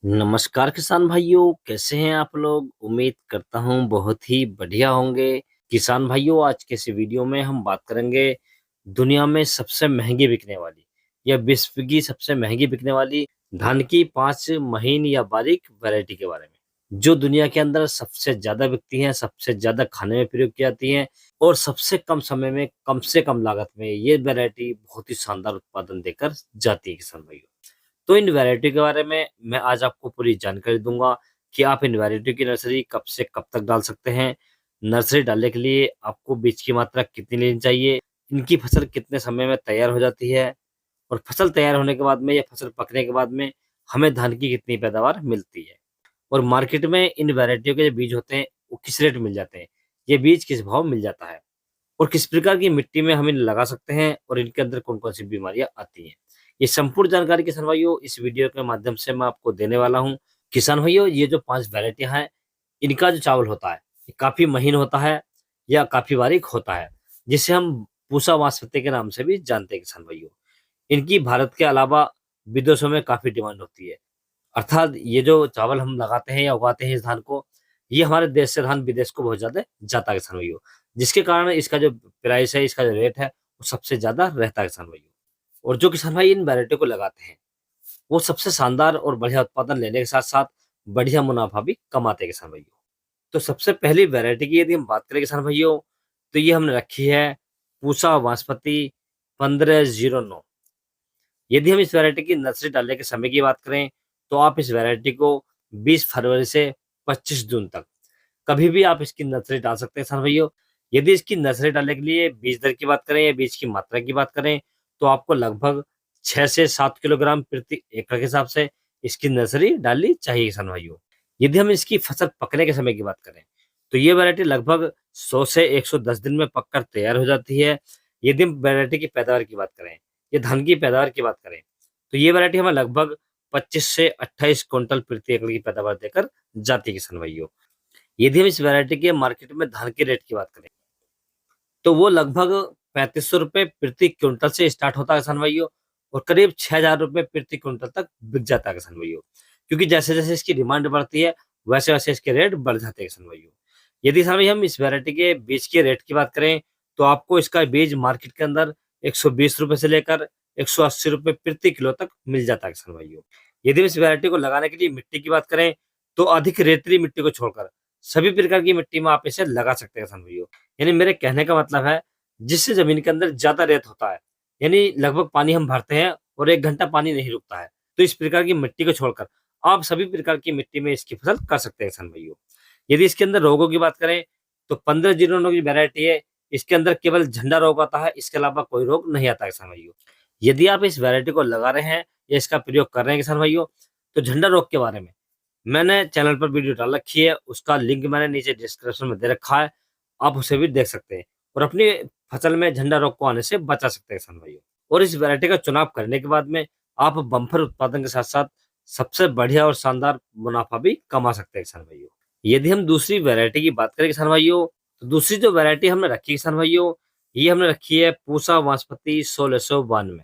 नमस्कार किसान भाइयों, कैसे हैं आप लोग। उम्मीद करता हूं बहुत ही बढ़िया होंगे। किसान भाइयों, आज के इस वीडियो में हम बात करेंगे दुनिया में सबसे महंगी बिकने वाली या विश्व की सबसे महंगी बिकने वाली धान की 5 महीन या बारीक वैरायटी के बारे में, जो दुनिया के अंदर सबसे ज्यादा बिकती हैं, सबसे ज्यादा खाने में प्रयोग की जाती हैं और सबसे कम समय में कम से कम लागत में ये वैरायटी बहुत ही शानदार उत्पादन देकर जाती है। किसान भाइयों, तो इन वैरायटी के बारे में मैं आज आपको पूरी जानकारी दूंगा कि आप इन वैरायटी की नर्सरी कब से कब तक डाल सकते हैं। नर्सरी डालने के लिए आपको बीज की मात्रा कितनी लेनी चाहिए, इनकी फसल कितने समय में तैयार हो जाती है और फसल तैयार होने के बाद में या फसल पकने के बाद में हमें धान की कितनी पैदावार मिलती है, और मार्केट में इन वैरायटियों के जो बीज होते हैं वो किस रेट मिल जाते हैं, ये बीज किस भाव मिल जाता है और किस प्रकार की मिट्टी में हम इन्हें लगा सकते हैं और इनके अंदर कौन कौन सी बीमारियां आती हैं। ये संपूर्ण जानकारी किसान भाइयों इस वीडियो के माध्यम से मैं आपको देने वाला हूं। किसान भाइयों, ये जो 5 वैरायटियां हैं, इनका जो चावल होता है ये काफी महीन होता है या काफी बारीक होता है, जिसे हम पूसा बासमती के नाम से भी जानते हैं। किसान भाइयों, इनकी भारत के अलावा विदेशों में काफी डिमांड होती है। अर्थात ये जो चावल हम लगाते हैं या उगाते हैं इस धान को, ये हमारे देश से धान विदेश को बहुत ज्यादा जाता है किसान भाइयों, जिसके कारण इसका जो प्राइस है, इसका जो रेट है वो सबसे ज्यादा रहता है किसान भाइयों। और जो किसान भाई इन वैरायटी को लगाते हैं वो सबसे शानदार और बढ़िया उत्पादन लेने के साथ साथ बढ़िया मुनाफा भी कमाते हैं किसान भाइयों। तो सबसे पहली वैरायटी की यदि हम बात करें किसान भाइयों, तो ये हमने रखी है पूसा बासमती 1509। यदि हम इस वैरायटी की नर्सरी डालने के समय की बात करें तो आप इस वैरायटी को 20 फरवरी से 25 जून तक कभी भी आप इसकी नर्सरी डाल सकते हैं किसान भाइयों। यदि इसकी नर्सरी डालने के लिए बीज दर की बात करें या बीज की मात्रा की बात करें तो आपको लगभग 6 से 7 किलोग्राम प्रति एकड़ के हिसाब से इसकी नर्सरी डालनी चाहिए किसान भाइयों। यदि हम इसकी फसल पकने के समय की बात करें तो ये वैरायटी लगभग 100 से 110 दिन में पककर तैयार हो जाती है। यदि हम वैरायटी की पैदावार की बात करें, ये धान की पैदावार की बात करें, तो ये वैरायटी हमें लगभग 25 से 28 क्विंटल प्रति एकड़ की पैदावार देकर जाती है किसान भाइयों। यदि हम इस वैरायटी के मार्केट में धान के रेट की बात करें तो वो लगभग 3500 रुपये प्रति क्विंटल से स्टार्ट होता है किसान भाइयों और करीब 6000 रुपये प्रति क्विंटल तक बिक जाता है किसान भाइयों। क्योंकि जैसे जैसे इसकी डिमांड बढ़ती है वैसे वैसे इसके रेट बढ़ जाते हैं किसान भाइयों। यदि किसान भाई हम इस वैरायटी के बीज के रेट की बात करें तो आपको इसका बीज मार्केट के अंदर 120 रुपये से लेकर 180 रुपये प्रति किलो तक मिल जाता है किसान भाइयों। यदि हम इस वैरायटी को लगाने के लिए मिट्टी की बात करें तो अधिक रेतीली मिट्टी को छोड़कर सभी प्रकार की मिट्टी में आप इसे लगा सकते हैं किसान भाइयों। यानी मेरे कहने का मतलब है, जिससे जमीन के अंदर ज्यादा रेत होता है, यानी लगभग पानी हम भरते हैं और 1 घंटा पानी नहीं रुकता है, तो इस प्रकार की मिट्टी को छोड़कर आप सभी प्रकार की मिट्टी में इसकी फसल कर सकते हैं किसान भाइयों। यदि इसके अंदर रोगों की बात करें तो 1509 की वैरायटी है, इसके अंदर केवल झंडा रोग आता है, इसके अलावा कोई रोग नहीं आता किसान भाइयों। यदि आप इस वैरायटी को लगा रहे हैं या इसका प्रयोग कर रहे हैं किसान भाइयों, तो झंडा रोग के बारे में मैंने चैनल पर वीडियो डाल रखी है, उसका लिंक मैंने नीचे डिस्क्रिप्शन में दे रखा है, आप उसे भी देख सकते हैं और अपनी फसल में झंडा रोग को आने से बचा सकते हैं किसान भाइयों। और इस वैरायटी का चुनाव करने के बाद में आप बम्पर उत्पादन के साथ साथ सबसे बढ़िया और शानदार मुनाफा भी कमा सकते हैं किसान भाइयों। यदि हम दूसरी वैरायटी की बात करें किसान भाइयों, तो दूसरी जो वैरायटी हमने रखी है किसान भाइयों, ये हमने रखी है पूसा बासमती 1692।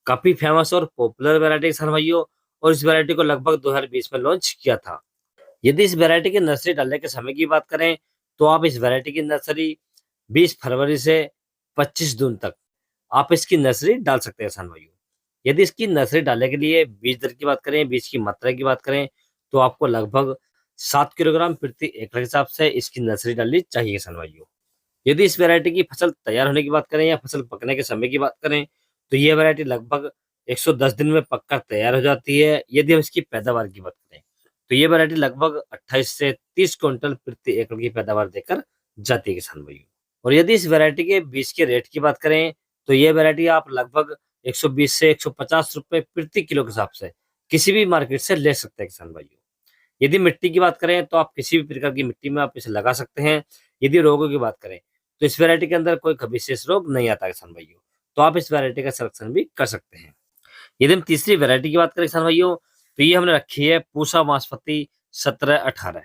काफी फेमस और पॉपुलर वैरायटी किसान भाइयों, और इस वैरायटी को लगभग 2020 में लॉन्च किया था। यदि इस वैरायटी की नर्सरी डालने के समय की बात करें तो आप इस वैरायटी की नर्सरी 20 फरवरी से 25 जून तक आप इसकी नर्सरी डाल सकते हैं किसान भाइयों। यदि इसकी नर्सरी डालने के लिए बीज दर की बात करें, बीज की मात्रा की बात करें, तो आपको लगभग 7 किलोग्राम प्रति एकड़ के हिसाब से इसकी नर्सरी डालनी चाहिए किसान भाइयों। यदि इस वैरायटी की फसल तैयार होने की बात करें या फसल पकने के समय की बात करें तो ये वैरायटी लगभग 110 दिन में पककर तैयार हो जाती है। यदि हम इसकी पैदावार की बात करें तो ये वैरायटी लगभग 28 से 30 क्विंटल प्रति एकड़ की पैदावार देकर जाती है किसान भाइयों। और यदि इस वैरायटी के बीज के रेट की बात करें तो ये वैरायटी आप लगभग 120 से 150 रुपए प्रति किलो के हिसाब से किसी भी मार्केट से ले सकते हैं किसान भाइयों। यदि मिट्टी की बात करें तो आप किसी भी प्रकार की मिट्टी में आप इसे लगा सकते हैं। यदि रोगों की बात करें तो इस वैरायटी के अंदर कोई विशेष रोग नहीं आता किसान भाइयों, तो आप इस वैरायटी का सिलेक्शन भी कर सकते हैं। यदि हम तीसरी वैरायटी की बात करें किसान भाइयों, तो ये हमने रखी है पूसा बासमती 1718।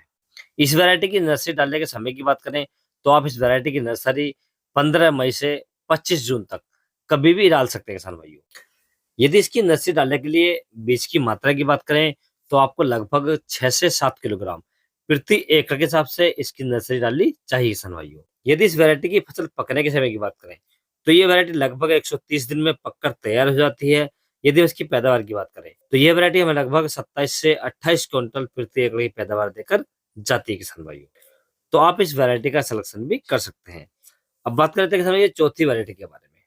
इस वैरायटी की नर्सरी डालने के समय की बात करें तो आप इस वैरायटी की नर्सरी 15 मई से 25 जून तक कभी भी डाल सकते हैं किसान भाइयों। यदि इसकी नर्सरी डालने के लिए बीज की मात्रा की बात करें तो आपको लगभग 6 से 7 किलोग्राम प्रति एकड़ के हिसाब से इसकी नर्सरी डालनी चाहिए किसान भाइयों। यदि इस वैरायटी की फसल पकने के समय की बात करें, तो ये वैरायटी लगभग 130 दिन में पककर तैयार हो जाती है। यदि इसकी पैदावार की बात करें, तो ये वैरायटी हमें लगभग 27 से 28 क्विंटल प्रति एकड़ की पैदावार देकर जाती है किसान भाइयों। तो आप इस वैरायटी का सिलेक्शन भी कर सकते हैं। अब बात करते हैं किसान भाइयों चौथी वैरायटी के बारे में।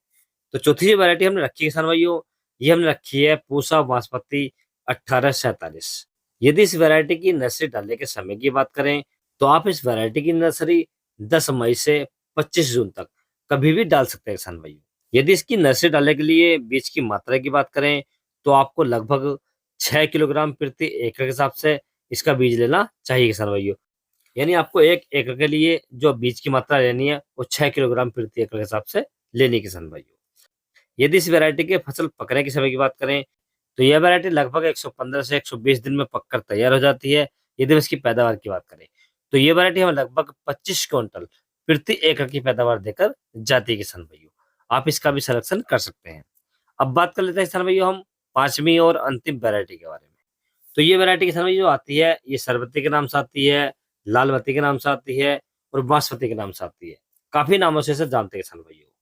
तो चौथी जो वैरायटी हमने रखी है किसान भाइयों, ये हमने रखी है पूसा बासमती 1847। यदि इस वैरायटी की नर्सरी डालने के समय की बात करें, तो आप इस वैरायटी की नर्सरी 10 मई से 25 जून तक कभी भी डाल सकते हैं किसान भाइयों। यदि इसकी नर्सरी डालने के लिए बीज की मात्रा की बात करें, तो आपको लगभग 6 किलोग्राम प्रति एकड़ के हिसाब से इसका बीज लेना चाहिए किसान भाइयों। यानी आपको 1 एकड़ के लिए जो बीज की मात्रा लेनी है, वो 6 किलोग्राम प्रति एकड़ के हिसाब से लेनी है किसान भाइयों। यदि इस वैरायटी के फसल पकने के समय की बात करें, तो यह वैरायटी लगभग 115 से 120 दिन में पककर तैयार हो जाती है। यदि हम इसकी पैदावार की बात करें, तो ये वैरायटी हमें लगभग 25 क्विंटल प्रति एकड़ की पैदावार देकर जाती है किसान भाइयों। आप इसका भी सिलेक्शन कर सकते हैं। अब बात कर लेते हैं किसान भाइयों हम 5वीं और अंतिम वैरायटी के बारे में। तो ये वैरायटी किसान भाई जो आती है, ये सरबती के नाम से आती है, लालमती के नाम से आती है और बासमती के नाम से आती है। काफ़ी नामों से इसे जानते हैं किसान भाइयों।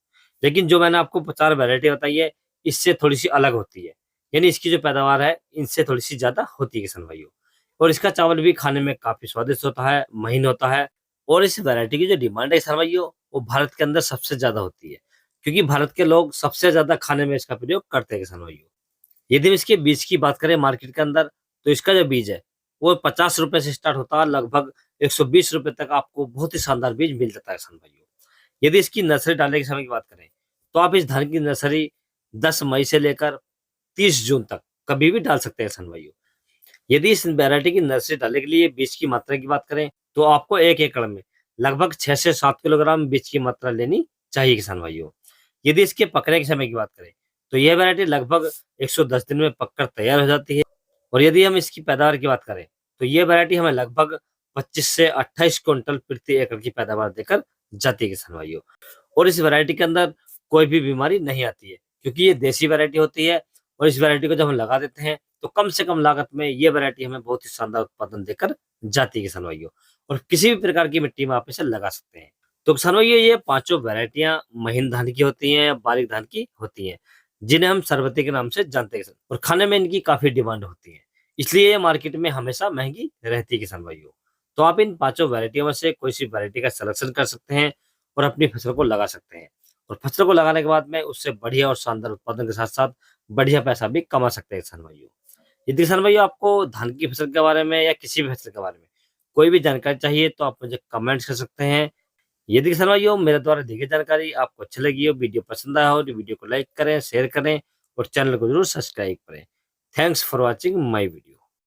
लेकिन जो मैंने आपको 4 वैरायटी बताई है, इससे थोड़ी-सी अलग होती है। यानी इसकी जो पैदावार है, इनसे थोड़ी-सी ज़्यादा होती है किसान भाइयों। और इसका चावल भी खाने में काफ़ी स्वादिष्ट होता है, महीन होता है और इस वैरायटी की जो डिमांड है किसान भाइयों, वो भारत के अंदर सबसे ज़्यादा होती है। क्योंकि भारत के लोग सबसे ज़्यादा खाने में इसका प्रयोग करते हैं किसान भाइयों। यदि हम इसके बीज की बात करें मार्केट के अंदर, तो इसका जो बीज है, वो ₹50 से स्टार्ट होता है, लगभग ₹120 तक आपको बहुत ही शानदार बीज मिल जाता है किसान भाइयों। यदि इसकी नर्सरी डालने के समय की बात करें, तो आप इस धान की नर्सरी 10 मई से लेकर 30 जून तक कभी भी डाल सकते हैं किसान भाइयों। यदि इस वैरायटी की नर्सरी डालने के लिए बीज की मात्रा की बात करें, तो आपको 1 एकड़ में लगभग 6 से 7 किलोग्राम बीज की मात्रा लेनी चाहिए किसान भाइयों। यदि इसके पकने के समय की बात करें, तो यह वैरायटी लगभग 110 दिन में पककर तैयार हो जाती है और यदि हम इसकी पैदावार की बात करें, तो ये वैरायटी हमें लगभग 25 से 28 क्विंटल प्रति एकड़ की पैदावार देकर जाती है किसान भाइयों। और इस वैरायटी के अंदर कोई भी बीमारी नहीं आती है, क्योंकि ये देसी वैरायटी होती है और इस वैरायटी को जब हम लगा देते हैं, तो कम से कम लागत में ये वैरायटी हमें बहुत ही शानदार उत्पादन देकर जाती है किसान भाइयों। और किसी भी प्रकार की मिट्टी में आप इसे लगा सकते हैं। तो किसान भाइयों, ये पाँचों वैरायटियाँ महीन धान की होती हैं या बारीक धान की होती हैं, जिन्हें हम सरबती के नाम से जानते हैं और खाने में इनकी काफ़ी डिमांड होती है। इसलिए ये मार्केट में हमेशा महँगी रहती है किसान भाइयों। तो आप इन पाँचों वैरायटियों में से कोई सी वैरायटी का सिलेक्शन कर सकते हैं और अपनी फसल को लगा सकते हैं। और फसल को लगाने के बाद में उससे बढ़िया और शानदार उत्पादन के साथ-साथ बढ़िया पैसा भी कमा सकते हैं किसान भाइयों। यदि किसान भाइयों आपको धान की फसल के बारे में या किसी भी फसल के बारे में कोई भी जानकारी चाहिए, तो आप मुझे कमेंट्स कर सकते हैं। यदि किसान भाइयों मेरे द्वारा दी गई जानकारी आपको अच्छी लगी हो, वीडियो पसंद आया हो, तो वीडियो को लाइक करें, शेयर करें और चैनल को जरूर सब्सक्राइब करें। Thanks for watching my video.